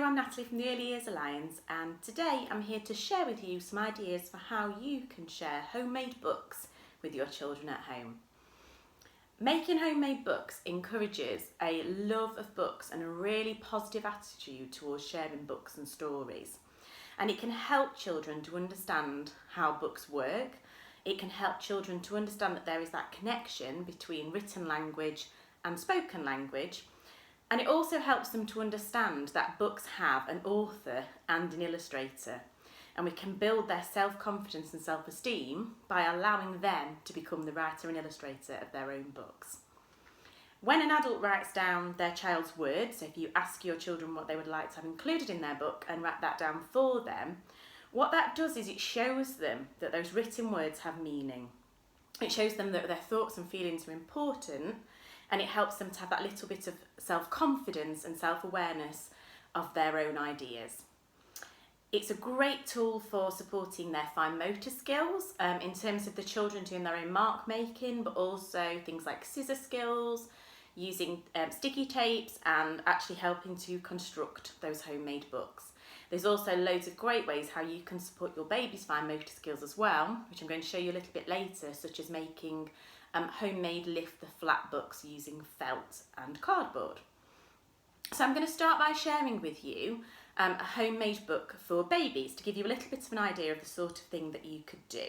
Hello, I'm Natalie from the Early Years Alliance, and today I'm here to share with you some ideas for how you can share homemade books with your children at home. Making homemade books encourages a love of books and a really positive attitude towards sharing books and stories. And it can help children to understand how books work. It can help children to understand that there is that connection between written language and spoken language. And it also helps them to understand that books have an author and an illustrator, and we can build their self-confidence and self-esteem by allowing them to become the writer and illustrator of their own books. When an adult writes down their child's words, so if you ask your children what they would like to have included in their book and write that down for them, what that does is it shows them that those written words have meaning. It shows them that their thoughts and feelings are important, and it helps them to have that little bit of self-confidence and self-awareness of their own ideas. It's a great tool for supporting their fine motor skills in terms of the children doing their own mark making, but also things like scissor skills, using sticky tapes, and actually helping to construct those homemade books. There's also loads of great ways how you can support your baby's fine motor skills as well, which I'm going to show you a little bit later, such as making homemade lift the flat books using felt and cardboard. So I'm going to start by sharing with you a homemade book for babies to give you a little bit of an idea of the sort of thing that you could do.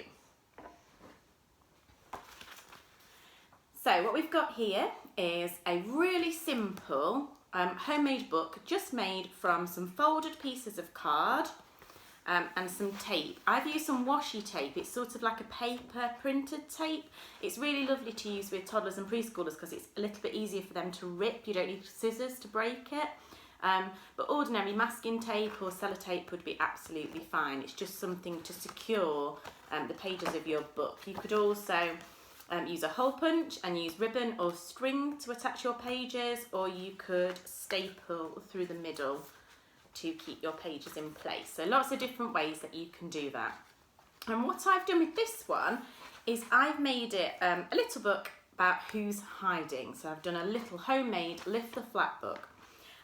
So what we've got here is a really simple homemade book just made from some folded pieces of card and some tape. I've used some washi tape. It's sort of like a paper printed tape. It's really lovely to use with toddlers and preschoolers because it's a little bit easier for them to rip. You don't need scissors to break it. But ordinary masking tape or sellotape would be absolutely fine. It's just something to secure the pages of your book. You could also use a hole punch and use ribbon or string to attach your pages, or you could staple through the middle to keep your pages in place. So lots of different ways that you can do that. And what I've done with this one is I've made it a little book about who's hiding. So I've done a little homemade lift the flat book,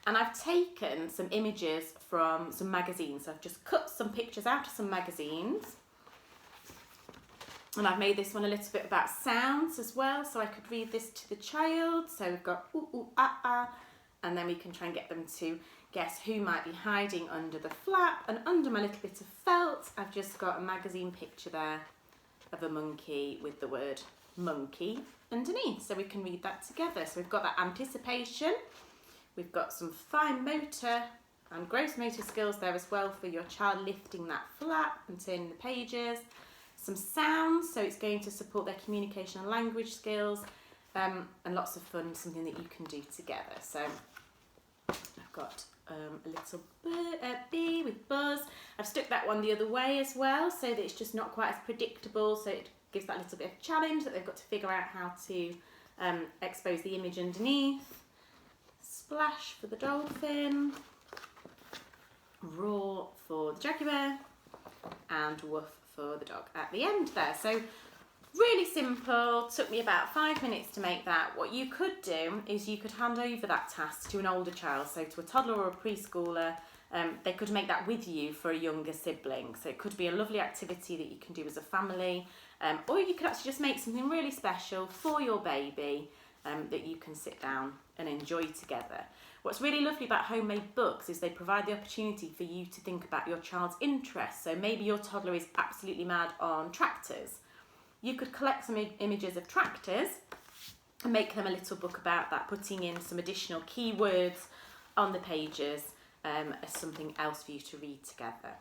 and I've taken some images from some magazines. So I've just cut some pictures out of some magazines, and I've made this one a little bit about sounds as well, so I could read this to the child. So we've got ooh, ooh, ah, ah, and then we can try and get them to guess who might be hiding under the flap. And under my little bit of felt, I've just got a magazine picture there of a monkey with the word monkey underneath, so we can read that together. So we've got that anticipation, we've got some fine motor and gross motor skills there as well for your child lifting that flap and turning the pages. Some sounds, so it's going to support their communication and language skills, and lots of fun, something that you can do together. So I've got a little bee with buzz. I've stuck that one the other way as well, so that it's just not quite as predictable, so it gives that little bit of challenge that they've got to figure out how to expose the image underneath. Splash for the dolphin, roar for the jaguar, and woof for the dog at the end there. So really simple, took me about 5 minutes to make that. What you could do is you could hand over that task to an older child, so to a toddler or a preschooler. They could make that with you for a younger sibling. So it could be a lovely activity that you can do as a family, or you could actually just make something really special for your baby that you can sit down and enjoy together. What's really lovely about homemade books is they provide the opportunity for you to think about your child's interests. So maybe your toddler is absolutely mad on tractors. You could collect some images of tractors and make them a little book about that, putting in some additional keywords on the pages as something else for you to read together.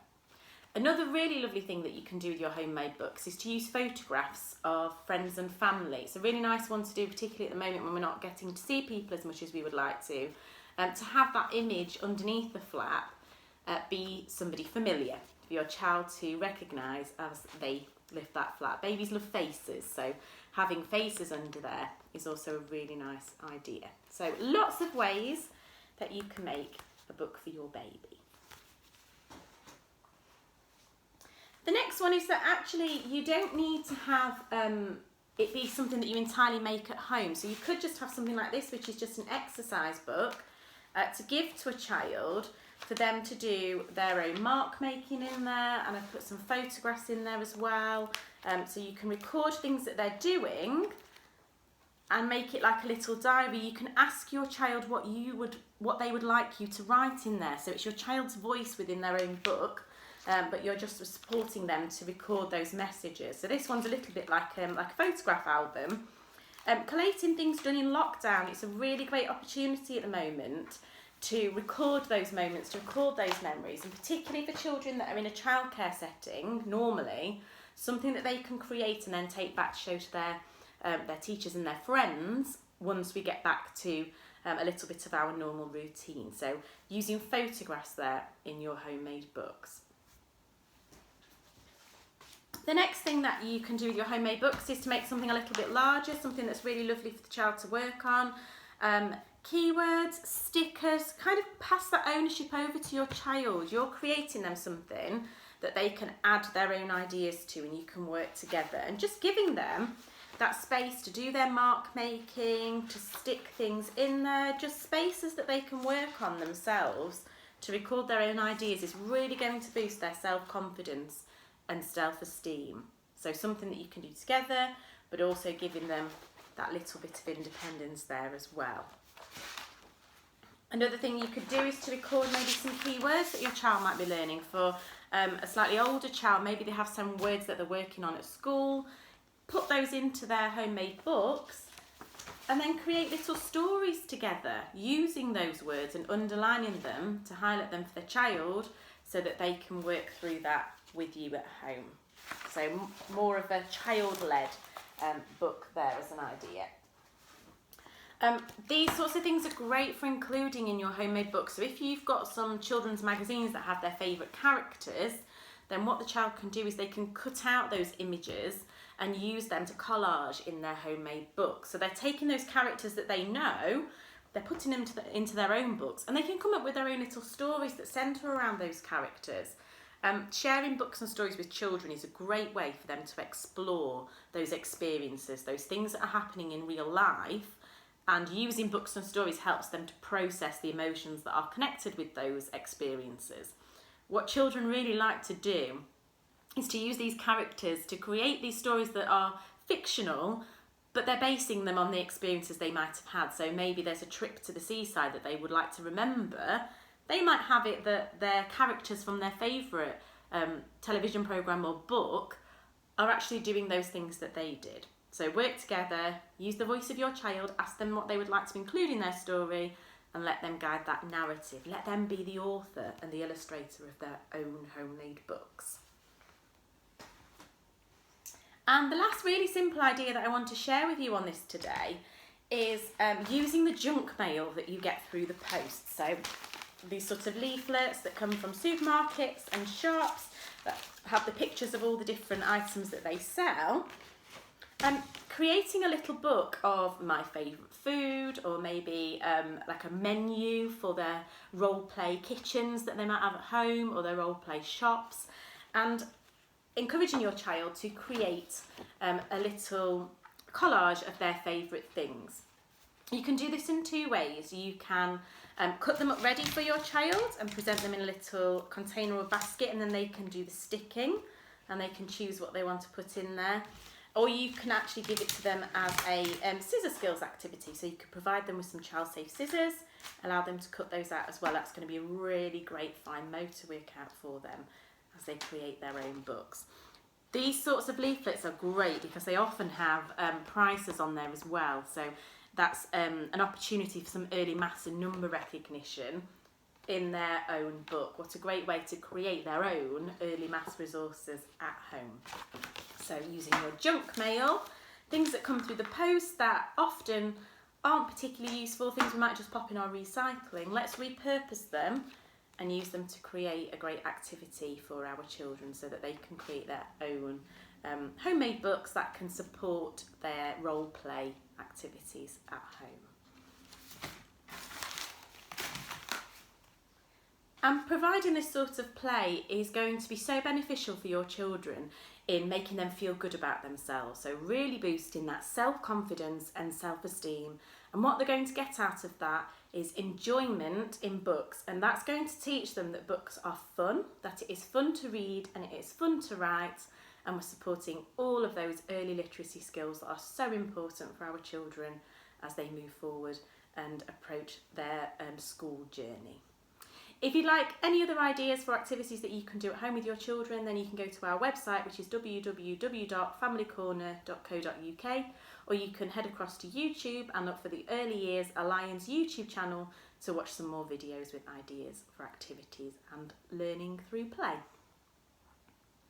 Another really lovely thing that you can do with your homemade books is to use photographs of friends and family. It's a really nice one to do, particularly at the moment when we're not getting to see people as much as we would like to have that image underneath the flap be somebody familiar for your child to recognise as they lift that flap. Babies love faces, so having faces under there is also a really nice idea. So lots of ways that you can make a book for your baby. The next one is that actually you don't need to have it be something that you entirely make at home. So you could just have something like this, which is just an exercise book to give to a child for them to do their own mark making in there, and I've put some photographs in there as well, so you can record things that they're doing and make it like a little diary. You can ask your child what they would like you to write in there, so it's your child's voice within their own book, but you're just supporting them to record those messages. So this one's a little bit like a photograph album. Collating things done in lockdown, it's a really great opportunity at the moment to record those moments, to record those memories, and particularly for children that are in a childcare setting, normally, something that they can create and then take back to show to their teachers and their friends once we get back to a little bit of our normal routine. So using photographs there in your homemade books. The next thing that you can do with your homemade books is to make something a little bit larger, something that's really lovely for the child to work on. Keywords, stickers, kind of pass that ownership over to your child. You're creating them something that they can add their own ideas to, and you can work together, and just giving them that space to do their mark making, to stick things in there, just spaces that they can work on themselves to record their own ideas is really going to boost their self-confidence and self-esteem. So something that you can do together, but also giving them that little bit of independence there as well. Another thing you could do is to record maybe some keywords that your child might be learning. For a slightly older child, maybe they have some words that they're working on at school. Put those into their homemade books and then create little stories together using those words and underlining them to highlight them for the child so that they can work through that with you at home. So more of a child-led book there as an idea. These sorts of things are great for including in your homemade book. So if you've got some children's magazines that have their favourite characters, then what the child can do is they can cut out those images and use them to collage in their homemade book. So they're taking those characters that they know, they're putting them into their own books, and they can come up with their own little stories that centre around those characters. Sharing books and stories with children is a great way for them to explore those experiences, those things that are happening in real life, and using books and stories helps them to process the emotions that are connected with those experiences. What children really like to do is to use these characters to create these stories that are fictional, but they're basing them on the experiences they might have had. So maybe there's a trip to the seaside that they would like to remember. They might have it that their characters from their favourite television programme or book are actually doing those things that they did. So work together, use the voice of your child, ask them what they would like to include in their story, and let them guide that narrative. Let them be the author and the illustrator of their own homemade books. And the last really simple idea that I want to share with you on this today is using the junk mail that you get through the post. So these sorts of leaflets that come from supermarkets and shops that have the pictures of all the different items that they sell. Creating a little book of my favourite food, or maybe like a menu for their role play kitchens that they might have at home, or their role play shops, and encouraging your child to create a little collage of their favourite things. You can do this in two ways. You can cut them up ready for your child and present them in a little container or basket, and then they can do the sticking and they can choose what they want to put in there. Or you can actually give it to them as a scissor skills activity. So you could provide them with some child-safe scissors, allow them to cut those out as well. That's going to be a really great fine motor workout for them as they create their own books. These sorts of leaflets are great because they often have prices on there as well. So that's an opportunity for some early maths and number recognition in their own book. What a great way to create their own early maths resources at home. So using your junk mail, things that come through the post that often aren't particularly useful, things we might just pop in our recycling, let's repurpose them and use them to create a great activity for our children so that they can create their own homemade books that can support their role play activities at home. And providing this sort of play is going to be so beneficial for your children in making them feel good about themselves. So really boosting that self-confidence and self-esteem. And what they're going to get out of that is enjoyment in books, and that's going to teach them that books are fun, that it is fun to read and it is fun to write, and we're supporting all of those early literacy skills that are so important for our children as they move forward and approach their school journey. If you'd like any other ideas for activities that you can do at home with your children, then you can go to our website, which is www.familycorner.co.uk, or you can head across to YouTube and look for the Early Years Alliance YouTube channel to watch some more videos with ideas for activities and learning through play.